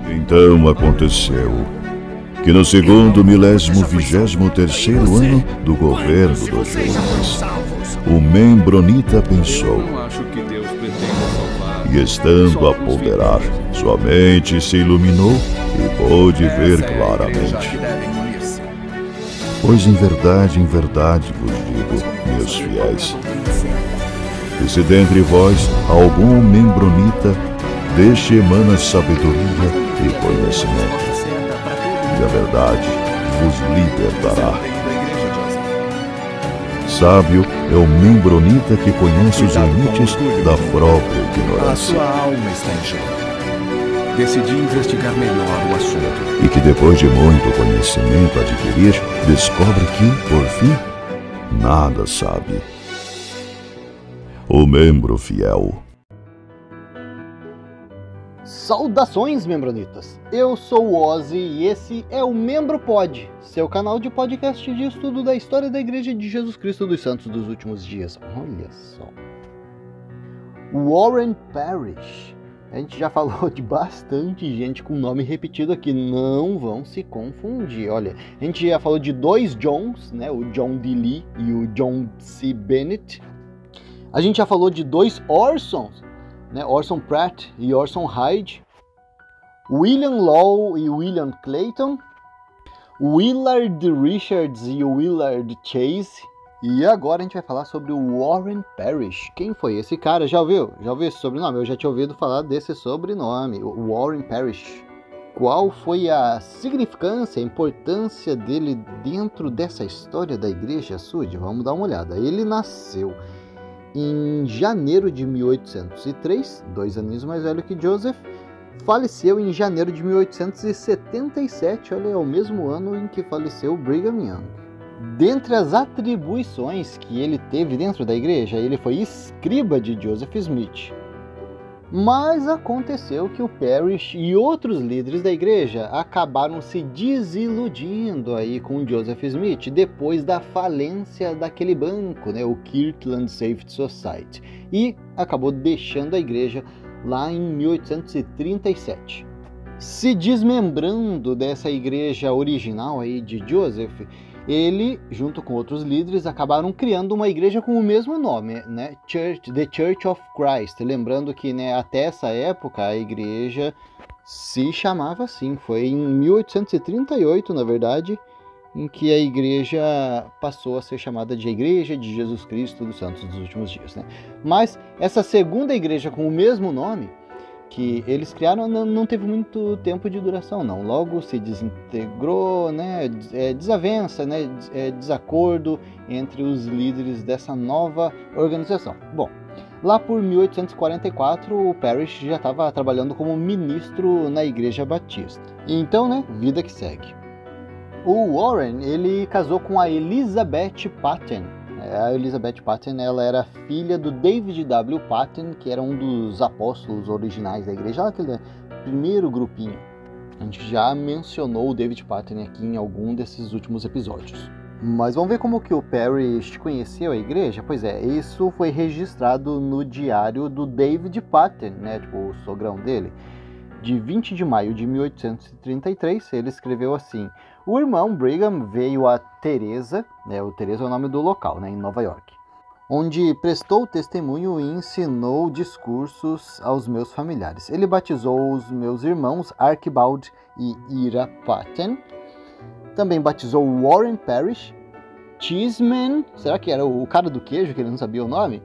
Então aconteceu que no segundo 1023º ano do governo do Jonas, o Membronita pensou, e estando a ponderar, sua mente se iluminou e pôde ver claramente. Pois em verdade vos digo, meus fiéis, que se dentre vós algum membronita, deste emana sabedoria e conhecimento, e a verdade vos libertará. Sábio é o membronita que conhece os limites da própria ignorância. A sua alma está em jogo. Decidi investigar melhor o assunto. E que depois de muito conhecimento adquirir, descobre que, por fim, nada sabe. O membro fiel. Saudações, membronitas! Eu sou o Ozzy e esse é o Membro Pod, seu canal de podcast de estudo da história da Igreja de Jesus Cristo dos Santos dos Últimos Dias. Olha só. Warren Parrish. A gente já falou de bastante gente com nome repetido aqui, não vão se confundir. Olha, a gente já falou de dois Johns, né? O John D. Lee e o John C. Bennett. A gente já falou de dois Orsons, né? Orson Pratt e Orson Hyde, William Law e William Clayton, Willard Richards e Willard Chase, e agora a gente vai falar sobre o Warren Parrish. Quem foi esse cara? Já ouviu esse sobrenome? Eu já tinha ouvido falar desse sobrenome, o Warren Parrish. Qual foi a significância, a importância dele dentro dessa história da Igreja Sud? Vamos dar uma olhada. Ele nasceu em janeiro de 1803, 2 aninhos mais velho que Joseph, faleceu em janeiro de 1877, olha, é o mesmo ano em que faleceu Brigham Young. Dentre as atribuições que ele teve dentro da igreja, ele foi escriba de Joseph Smith. Mas aconteceu que o Parrish e outros líderes da igreja acabaram se desiludindo aí com Joseph Smith depois da falência daquele banco, né, o Kirtland Safety Society, e acabou deixando a igreja lá em 1837. Se desmembrando dessa igreja original aí de Joseph, ele, junto com outros líderes, acabaram criando uma igreja com o mesmo nome, né? The Church of Christ. Lembrando que, né, até essa época a igreja se chamava assim. Foi em 1838, na verdade, em que a igreja passou a ser chamada de Igreja de Jesus Cristo dos Santos dos Últimos Dias, né? Mas essa segunda igreja com o mesmo nome que eles criaram não teve muito tempo de duração, não. Logo se desintegrou, né, desavença, né, desacordo entre os líderes dessa nova organização. Bom, lá por 1844 o Parrish já estava trabalhando como ministro na Igreja Batista. Então, né, vida que segue. O Warren, ele casou com a Elizabeth Patten. A Elizabeth Patten, ela era filha do David W. Patten, que era um dos apóstolos originais da igreja, aquele primeiro grupinho. A gente já mencionou o David Patten aqui em algum desses últimos episódios. Mas vamos ver como que o Parrish conheceu a igreja? Pois é, isso foi registrado no diário do David Patten, né, tipo o sogrão dele. De 20 de maio de 1833, ele escreveu assim: o irmão Brigham veio a Teresa, né, o Teresa é o nome do local, né, em Nova York, onde prestou testemunho e ensinou discursos aos meus familiares. Ele batizou os meus irmãos Archibald e Ira Patten, também batizou Warren Parrish, Cheeseman, será que era o cara do queijo que ele não sabia o nome?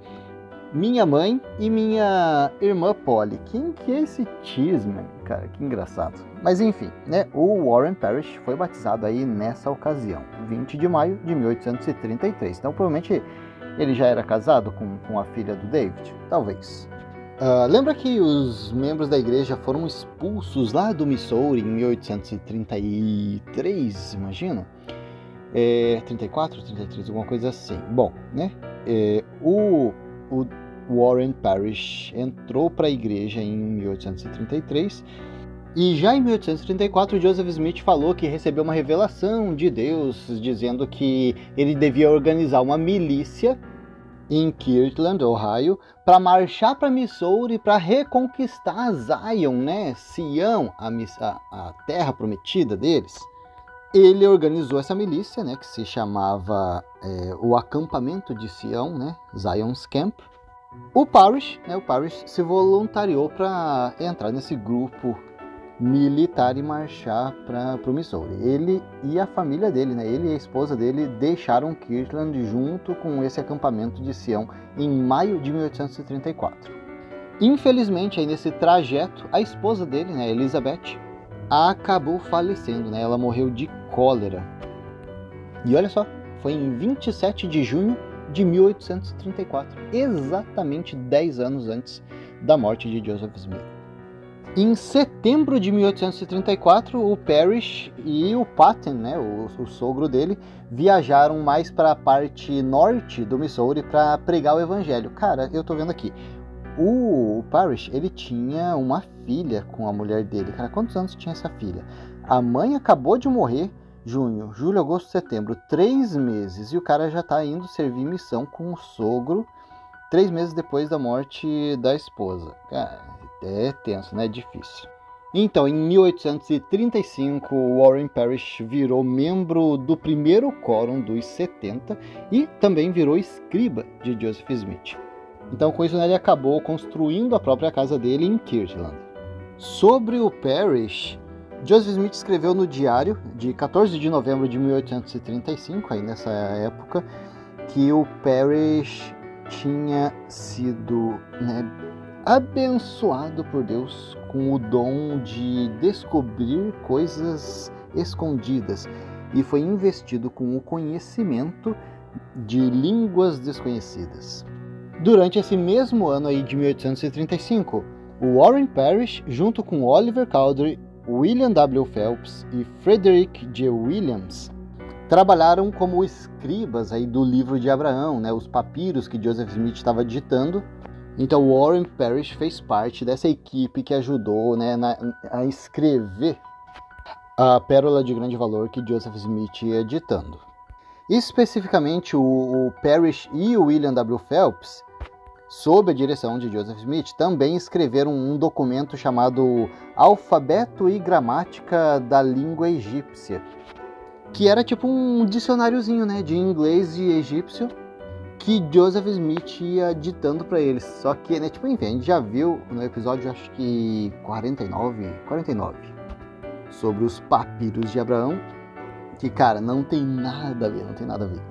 Minha mãe e minha irmã Polly. Quem que é esse Cheeseman? Cara, que engraçado. Mas enfim, né? O Warren Parrish foi batizado aí nessa ocasião, 20 de maio de 1833. Então provavelmente ele já era casado com a filha do David? Talvez. Lembra que os membros da igreja foram expulsos lá do Missouri em 1833, imagina? 34, 33, alguma coisa assim. Bom, né? O Warren Parrish entrou para a igreja em 1833 e já em 1834 Joseph Smith falou que recebeu uma revelação de Deus dizendo que ele devia organizar uma milícia em Kirtland, Ohio, para marchar para Missouri para reconquistar Zion, né? Sião, a terra prometida deles. Ele organizou essa milícia, né, que se chamava o Acampamento de Sião, né, Zion's Camp. O Parrish se voluntariou para entrar nesse grupo militar e marchar para o Missouri. Ele e a família dele, né, ele e a esposa dele deixaram Kirtland junto com esse acampamento de Sião em maio de 1834. Infelizmente, aí nesse trajeto, a esposa dele, né, Elizabeth, acabou falecendo, né? Ela morreu de cólera. E olha só, foi em 27 de junho de 1834, exatamente 10 anos antes da morte de Joseph Smith. Em setembro de 1834, o Parrish e o Patton, né, o sogro dele, viajaram mais para a parte norte do Missouri para pregar o evangelho. Cara, eu tô vendo aqui, o Parrish, ele tinha uma filha com a mulher dele. Cara, quantos anos tinha essa filha? A mãe acabou de morrer, junho, julho, agosto, setembro, 3 meses. E o cara já tá indo servir missão com o sogro 3 meses depois da morte da esposa. Cara, é tenso, né? É difícil. Então, em 1835, Warren Parrish virou membro do primeiro quórum dos 70 e também virou escriba de Joseph Smith. Então, com isso, ele acabou construindo a própria casa dele em Kirtland. Sobre o Parrish, Joseph Smith escreveu no diário, de 14 de novembro de 1835, aí nessa época, que o Parrish tinha sido, né, abençoado por Deus com o dom de descobrir coisas escondidas e foi investido com o conhecimento de línguas desconhecidas. Durante esse mesmo ano aí de 1835, o Warren Parrish, junto com Oliver Cowdery, William W. Phelps e Frederick G. Williams, trabalharam como escribas aí do livro de Abraão, né, os papiros que Joseph Smith estava digitando. Então Warren Parrish fez parte dessa equipe que ajudou, né, a escrever a pérola de grande valor que Joseph Smith ia ditando. Especificamente o Parrish e o William W. Phelps, sob a direção de Joseph Smith, também escreveram um documento chamado Alfabeto e Gramática da Língua Egípcia, que era tipo um dicionáriozinho, né, de inglês e egípcio, que Joseph Smith ia ditando para eles. Só que, né, tipo, enfim, a gente já viu no episódio, acho que 49, sobre os papiros de Abraão, que, cara, não tem nada a ver.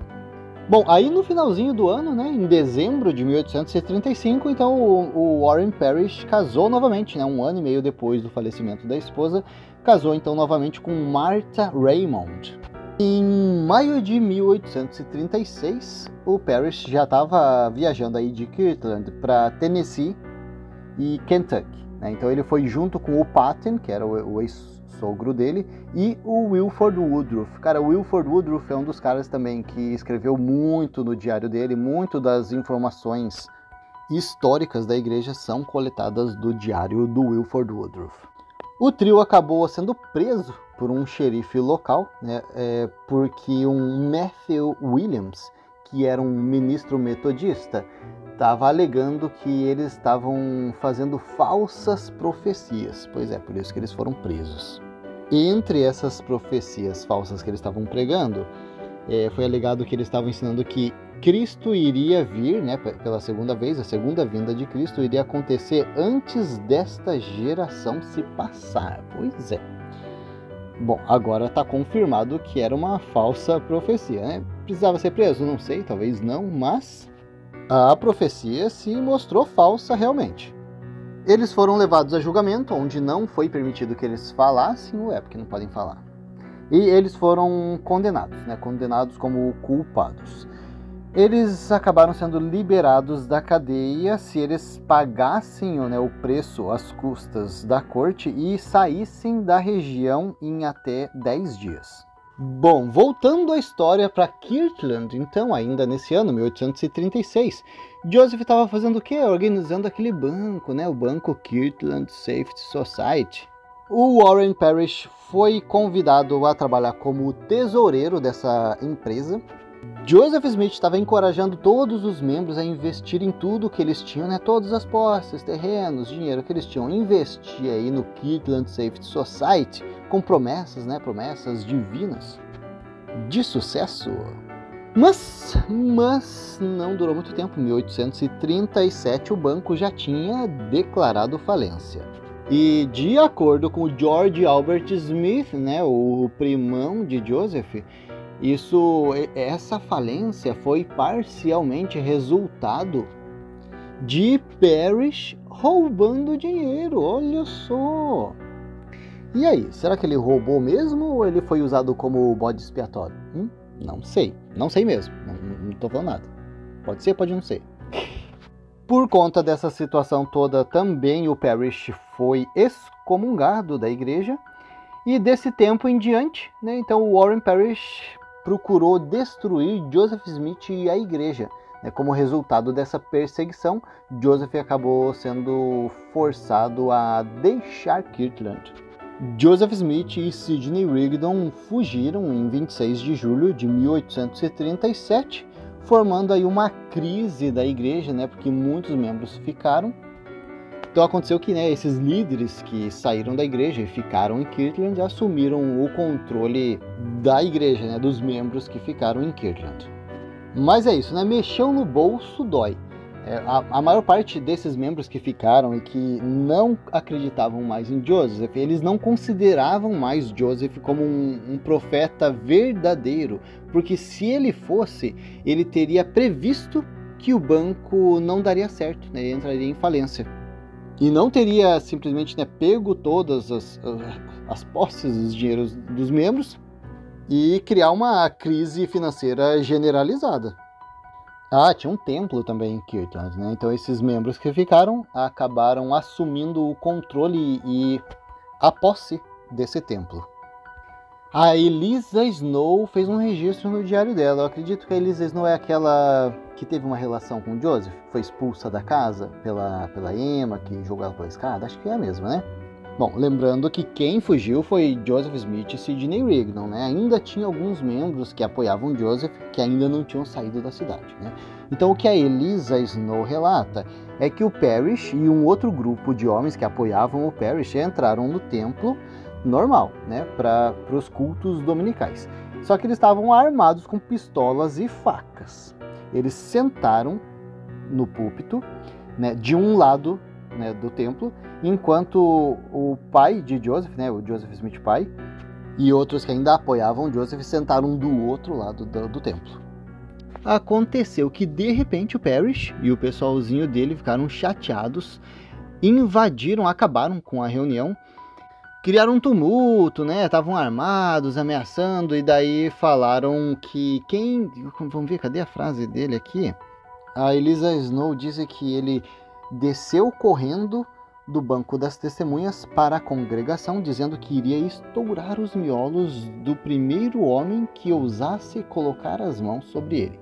Bom, aí no finalzinho do ano, né, em dezembro de 1835, então o Warren Parrish casou novamente, né, 1 ano e meio depois do falecimento da esposa, casou então novamente com Martha Raymond. Em maio de 1836, o Parrish já estava viajando aí de Kirtland para Tennessee e Kentucky, né? Então ele foi junto com o Patton, que era o ex-sogro dele, e o Wilford Woodruff. Cara, o Wilford Woodruff é um dos caras também que escreveu muito no diário dele, muito das informações históricas da igreja são coletadas do diário do Wilford Woodruff. O trio acabou sendo preso por um xerife local, né, porque um Matthew Williams, que era um ministro metodista, estava alegando que eles estavam fazendo falsas profecias. Pois é, por isso que eles foram presos. Entre essas profecias falsas que eles estavam pregando, foi alegado que eles estavam ensinando que Cristo iria vir, né, pela segunda vez, a segunda vinda de Cristo iria acontecer antes desta geração se passar. Pois é. Bom, agora está confirmado que era uma falsa profecia, né? Precisava ser preso? Não sei, talvez não, mas a profecia se mostrou falsa realmente. Eles foram levados a julgamento, onde não foi permitido que eles falassem, porque não podem falar. E eles foram condenados, né? Condenados como culpados. Eles acabaram sendo liberados da cadeia se eles pagassem, né, o preço, as custas da corte e saíssem da região em até 10 dias. Bom, voltando a história para Kirtland, então, ainda nesse ano, 1836, Joseph estava fazendo o quê? Organizando aquele banco, né, o Banco Kirtland Safety Society. O Warren Parrish foi convidado a trabalhar como tesoureiro dessa empresa. Joseph Smith estava encorajando todos os membros a investir em tudo que eles tinham, né? Todas as posses, terrenos, dinheiro que eles tinham, investir aí no Kirtland Safety Society com promessas, né? Promessas divinas de sucesso. Mas não durou muito tempo. Em 1837 o banco já tinha declarado falência. E de acordo com o George Albert Smith, né, o primão de Joseph, essa falência foi parcialmente resultado de Parrish roubando dinheiro, olha só. E aí, será que ele roubou mesmo ou ele foi usado como bode expiatório? Não sei mesmo, não tô falando nada. Pode ser, pode não ser. Por conta dessa situação toda, também o Parrish foi excomungado da igreja. E desse tempo em diante, né, então o Warren Parrish procurou destruir Joseph Smith e a igreja. Como resultado dessa perseguição, Joseph acabou sendo forçado a deixar Kirtland. Joseph Smith e Sidney Rigdon fugiram em 26 de julho de 1837, formando aí uma crise da igreja, né, porque muitos membros ficaram. Então aconteceu que, né, esses líderes que saíram da igreja e ficaram em Kirtland assumiram o controle da igreja, né, dos membros que ficaram em Kirtland. Mas é isso, né, mexeu no bolso dói. A maior parte desses membros que ficaram e que não acreditavam mais em Joseph, eles não consideravam mais Joseph como um profeta verdadeiro, porque se ele fosse, ele teria previsto que o banco não daria certo, né, entraria em falência. E não teria simplesmente, né, pego todas as posses, os dinheiros dos membros e criar uma crise financeira generalizada. Tinha um templo também em Kirtland, né? Então esses membros que ficaram acabaram assumindo o controle e a posse desse templo. A Eliza Snow fez um registro no diário dela. Eu acredito que a Eliza Snow é aquela que teve uma relação com Joseph, foi expulsa da casa pela Emma, que jogou ela pela escada. Acho que é a mesma, né? Bom, lembrando que quem fugiu foi Joseph Smith e Sidney Rigdon, né? Ainda tinha alguns membros que apoiavam Joseph que ainda não tinham saído da cidade, né? Então o que a Eliza Snow relata é que o Parrish e um outro grupo de homens que apoiavam o Parrish entraram no templo normal, né? Para os cultos dominicais. Só que eles estavam armados com pistolas e facas. Eles sentaram no púlpito, né, de um lado, né, do templo, enquanto o pai de Joseph, né, o Joseph Smith pai, e outros que ainda apoiavam Joseph sentaram do outro lado do templo. Aconteceu que de repente o Parrish e o pessoalzinho dele ficaram chateados, invadiram, acabaram com a reunião, criaram um tumulto, né? Estavam armados, ameaçando, e daí falaram que quem... Vamos ver, cadê a frase dele aqui? A Eliza Snow diz que ele desceu correndo do banco das testemunhas para a congregação, dizendo que iria estourar os miolos do primeiro homem que ousasse colocar as mãos sobre ele.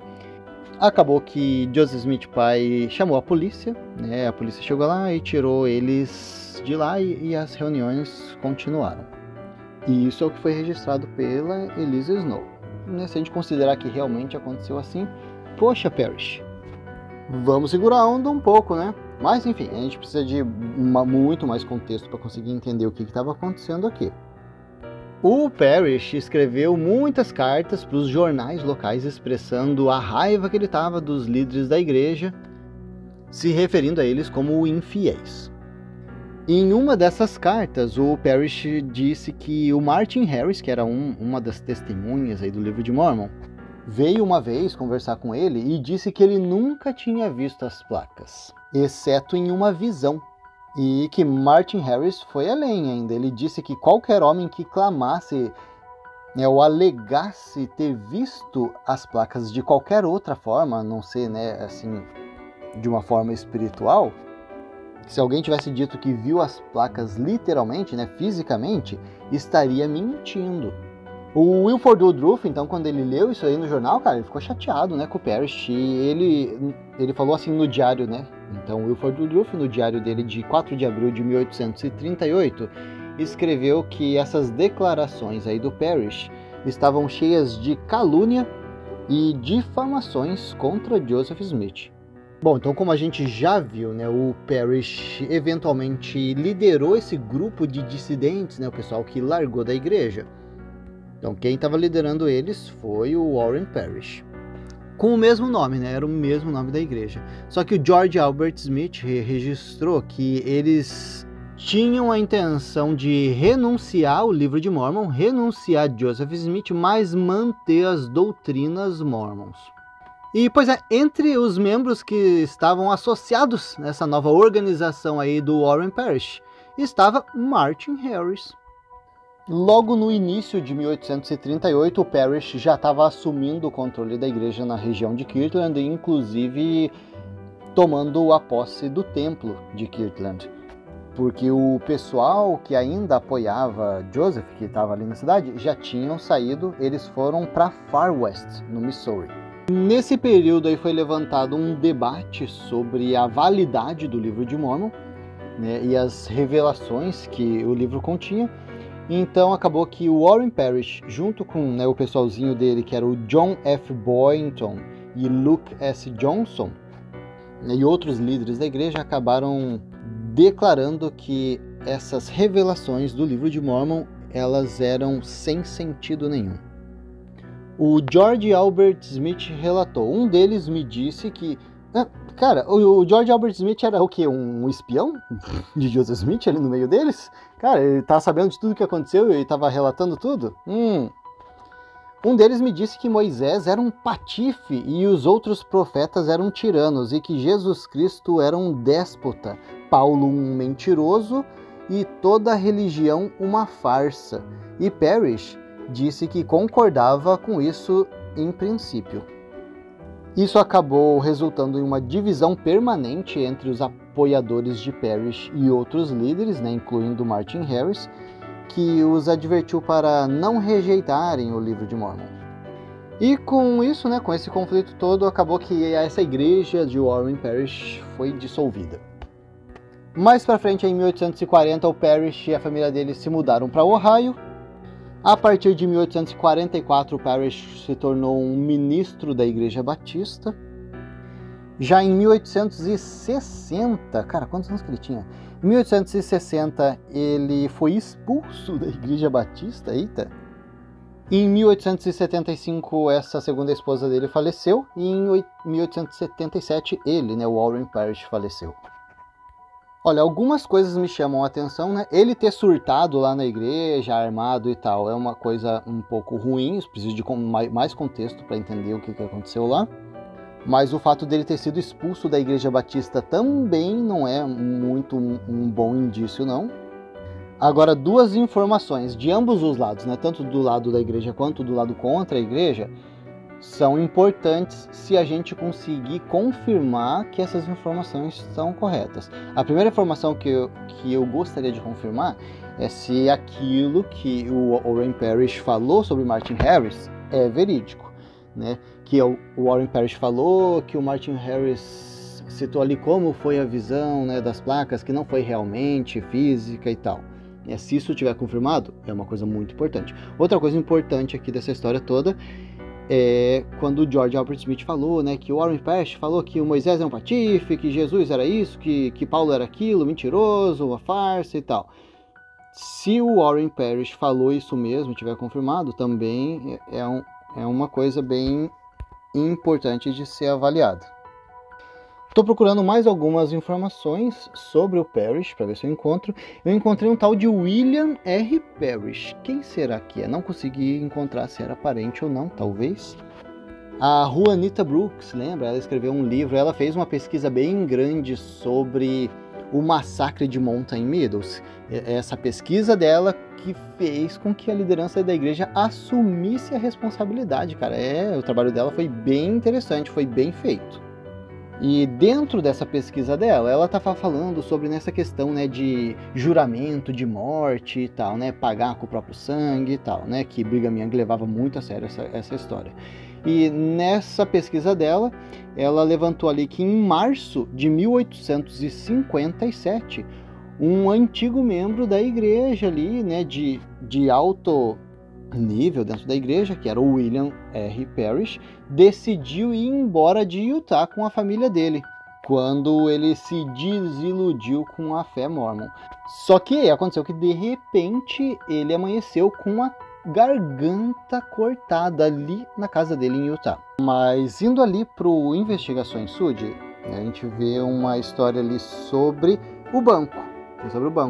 Acabou que Joseph Smith pai chamou a polícia, né? A polícia chegou lá e tirou eles de lá e as reuniões continuaram. E isso é o que foi registrado pela Eliza Snow. Se a gente considerar que realmente aconteceu assim, poxa, Parrish, vamos segurar a onda um pouco, né? Mas enfim, a gente precisa de muito mais contexto para conseguir entender o que estava acontecendo aqui. O Parrish escreveu muitas cartas para os jornais locais expressando a raiva que ele estava dos líderes da igreja, se referindo a eles como infiéis. Em uma dessas cartas, o Parrish disse que o Martin Harris, que era uma das testemunhas aí do livro de Mormon, veio uma vez conversar com ele e disse que ele nunca tinha visto as placas, exceto em uma visão. E que Martin Harris foi além ainda. Ele disse que qualquer homem que clamasse, né, ou alegasse ter visto as placas de qualquer outra forma, a não ser, né, assim, de uma forma espiritual, se alguém tivesse dito que viu as placas literalmente, né, fisicamente, estaria mentindo. O Wilford Woodruff, então, quando ele leu isso aí no jornal, cara, ele ficou chateado, né, com o Parrish, e ele falou assim no diário, né, então o Wilford Woodruff, no diário dele de 4 de abril de 1838, escreveu que essas declarações aí do Parrish estavam cheias de calúnia e difamações contra Joseph Smith. Bom, então como a gente já viu, né, o Parrish eventualmente liderou esse grupo de dissidentes, né, o pessoal que largou da igreja. Então quem estava liderando eles foi o Warren Parrish. Com o mesmo nome, né, era o mesmo nome da igreja. Só que o George Albert Smith registrou que eles tinham a intenção de renunciar ao livro de Mormon, renunciar a Joseph Smith, mas manter as doutrinas mormons. E, pois é, entre os membros que estavam associados nessa nova organização aí do Warren Parrish, estava Martin Harris. Logo no início de 1838, o Parrish já estava assumindo o controle da igreja na região de Kirtland, inclusive tomando a posse do templo de Kirtland. Porque o pessoal que ainda apoiava Joseph, que estava ali na cidade, já tinham saído, eles foram para Far West, no Missouri. Nesse período aí foi levantado um debate sobre a validade do livro de Mormon, né, e as revelações que o livro continha. Então acabou que o Warren Parrish, junto com, né, o pessoalzinho dele, que era o John F. Boynton e Luke S. Johnson, né, e outros líderes da igreja, acabaram declarando que essas revelações do livro de Mormon, elas eram sem sentido nenhum. O George Albert Smith relatou, um deles me disse que... Cara, o George Albert Smith era o quê? Um espião de Joseph Smith ali no meio deles? Cara, ele tava sabendo de tudo que aconteceu e estava relatando tudo? Um deles me disse que Moisés era um patife e os outros profetas eram tiranos e que Jesus Cristo era um déspota, Paulo um mentiroso e toda a religião uma farsa. E Parrish disse que concordava com isso em princípio. Isso acabou resultando em uma divisão permanente entre os apoiadores de Parrish e outros líderes, né, incluindo Martin Harris, que os advertiu para não rejeitarem o livro de Mormon. E com isso, né, com esse conflito todo, acabou que essa igreja de Warren Parrish foi dissolvida. Mais para frente, em 1840, o Parrish e a família dele se mudaram para Ohio. A partir de 1844, o Parrish se tornou um ministro da Igreja Batista. Já em 1860, cara, quantos anos que ele tinha? Em 1860, ele foi expulso da Igreja Batista, eita! Em 1875, essa segunda esposa dele faleceu, e em 1877, ele, né, o Warren Parrish, faleceu. Olha, algumas coisas me chamam a atenção, né? Ele ter surtado lá na igreja, armado e tal, é uma coisa um pouco ruim, preciso de mais contexto para entender o que aconteceu lá. Mas o fato dele ter sido expulso da Igreja Batista também não é muito um bom indício, não. Agora, duas informações de ambos os lados, né? Tanto do lado da igreja quanto do lado contra a igreja, são importantes se a gente conseguir confirmar que essas informações são corretas. A primeira informação que eu gostaria de confirmar é se aquilo que o Warren Parrish falou sobre Martin Harris é verídico, né? Que o Warren Parrish falou, que o Martin Harris citou ali como foi a visão, né, das placas, que não foi realmente física e tal. Se isso tiver confirmado, é uma coisa muito importante. Outra coisa importante aqui dessa história toda é quando o George Albert Smith falou, né, que o Warren Parrish falou que o Moisés era um patife, que Jesus era isso, que Paulo era aquilo, mentiroso, uma farsa e tal. Se o Warren Parrish falou isso mesmo, tiver confirmado, também é uma coisa bem importante de ser avaliada. Estou procurando mais algumas informações sobre o Parrish, para ver se eu encontro. Eu encontrei um tal de William R. Parrish. Quem será que é? Não consegui encontrar se era parente ou não, talvez. A Juanita Brooks, lembra? Ela escreveu um livro, ela fez uma pesquisa bem grande sobre o massacre de Mountain Meadows. Essa pesquisa dela que fez com que a liderança da igreja assumisse a responsabilidade, cara. O trabalho dela foi bem interessante, foi bem feito. E dentro dessa pesquisa dela, ela estava falando sobre nessa questão, né, de juramento de morte e tal, né, pagar com o próprio sangue e tal, né, que Brigham Young levava muito a sério essa história. E nessa pesquisa dela, ela levantou ali que em março de 1857, um antigo membro da igreja ali, né, de alto nível dentro da igreja, que era o William R. Parrish, decidiu ir embora de Utah com a família dele, quando ele se desiludiu com a fé mormon. Só que aconteceu que de repente ele amanheceu com a garganta cortada ali na casa dele em Utah. Mas indo ali pro Investigações Sud, a gente vê uma história ali sobre o banco.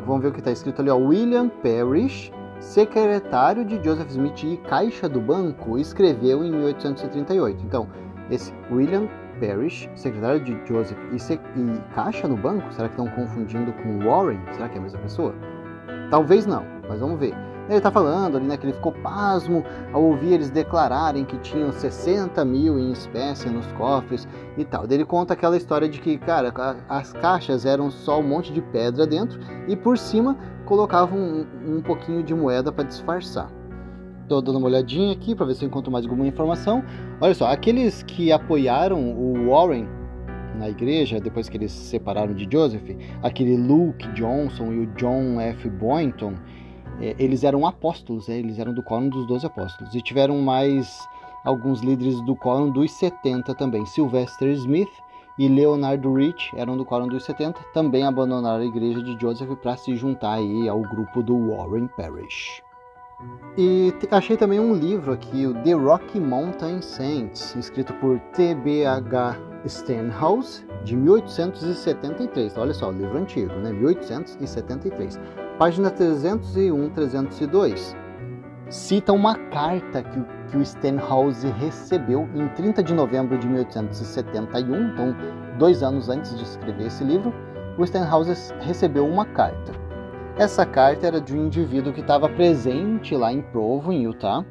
Vamos ver o que está escrito ali, ó. William Parrish, secretário de Joseph Smith e caixa do banco, escreveu em 1838. Então, esse William Parrish, secretário de Joseph e caixa no banco, será que estão confundindo com Warren? Será que é a mesma pessoa? Talvez não, mas vamos ver. Ele está falando ali, né, que ele ficou pasmo ao ouvir eles declararem que tinham 60 mil em espécie nos cofres e tal. Daí ele conta aquela história de que, cara, as caixas eram só um monte de pedra dentro e por cima colocavam um pouquinho de moeda para disfarçar. Estou dando uma olhadinha aqui para ver se eu encontro mais alguma informação. Olha só, aqueles que apoiaram o Warren na igreja, depois que eles se separaram de Joseph, aquele Luke Johnson e o John F. Boynton, eles eram apóstolos, eles eram do Quórum dos 12 Apóstolos. E tiveram mais alguns líderes do Quórum dos 70 também. Sylvester Smith e Leonard Rich eram do Quórum dos 70, também abandonaram a igreja de Joseph para se juntar aí ao grupo do Warren Parrish. E achei também um livro aqui, o The Rocky Mountain Saints, escrito por T.B.H. Stenhouse, de 1873. Olha só, o livro antigo, né? 1873. Página 301, 302. Cita uma carta que o Stenhouse recebeu em 30 de novembro de 1871, então 2 anos antes de escrever esse livro, o Stenhouse recebeu uma carta. Essa carta era de um indivíduo que estava presente lá em Provo, em Utah,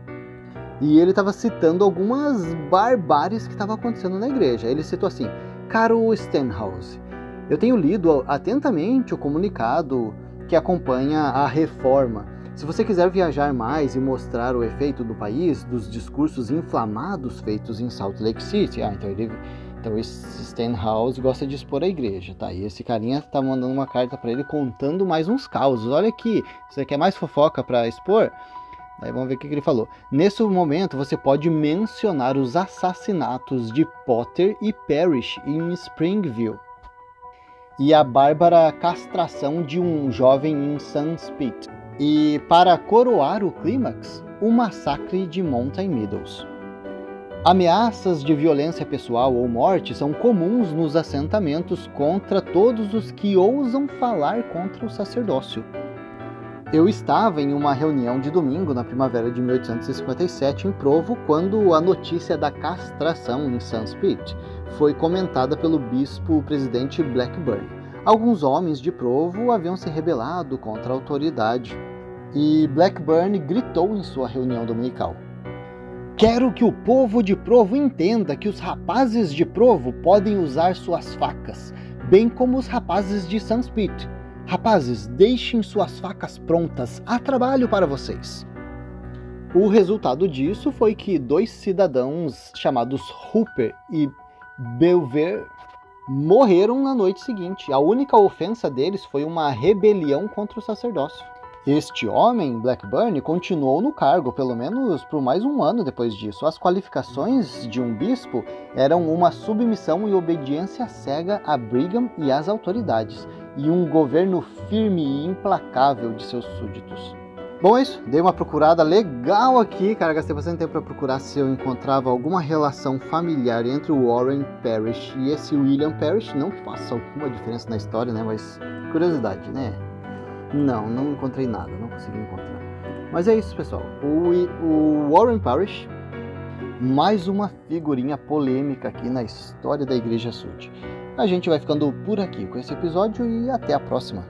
e ele estava citando algumas barbáries que estavam acontecendo na igreja. Ele citou assim: caro Stenhouse, eu tenho lido atentamente o comunicado que acompanha a reforma. Se você quiser viajar mais e mostrar o efeito do país, dos discursos inflamados feitos em Salt Lake City, então esse Stenhouse gosta de expor a igreja, tá? E esse carinha tá mandando uma carta para ele contando mais uns causos. Olha aqui, você quer mais fofoca para expor? Aí vamos ver o que ele falou. Nesse momento você pode mencionar os assassinatos de Potter e Parrish em Springville e a bárbara castração de um jovem em Sunspit. E para coroar o clímax, o massacre de Mountain Meadows. Ameaças de violência pessoal ou morte são comuns nos assentamentos contra todos os que ousam falar contra o sacerdócio. Eu estava em uma reunião de domingo na primavera de 1857 em Provo, quando a notícia da castração em Sunspit foi comentada pelo bispo-presidente Blackburn. Alguns homens de Provo haviam se rebelado contra a autoridade, e Blackburn gritou em sua reunião dominical: quero que o povo de Provo entenda que os rapazes de Provo podem usar suas facas, bem como os rapazes de Sunspit. Rapazes, deixem suas facas prontas, há trabalho para vocês. O resultado disso foi que 2 cidadãos chamados Hooper e Belver morreram na noite seguinte. A única ofensa deles foi uma rebelião contra o sacerdócio. Este homem, Blackburn, continuou no cargo, pelo menos por mais 1 ano depois disso. As qualificações de um bispo eram uma submissão e obediência cega a Brigham e às autoridades, e um governo firme e implacável de seus súditos. Bom, é isso. Dei uma procurada legal aqui, cara. Gastei bastante tempo para procurar se eu encontrava alguma relação familiar entre o Warren Parrish e esse William Parrish. Não que faça alguma diferença na história, né? Mas curiosidade, né? Não encontrei nada, não consegui encontrar. Mas é isso, pessoal. O Warren Parrish, mais uma figurinha polêmica aqui na história da Igreja Sud. A gente vai ficando por aqui com esse episódio e até a próxima.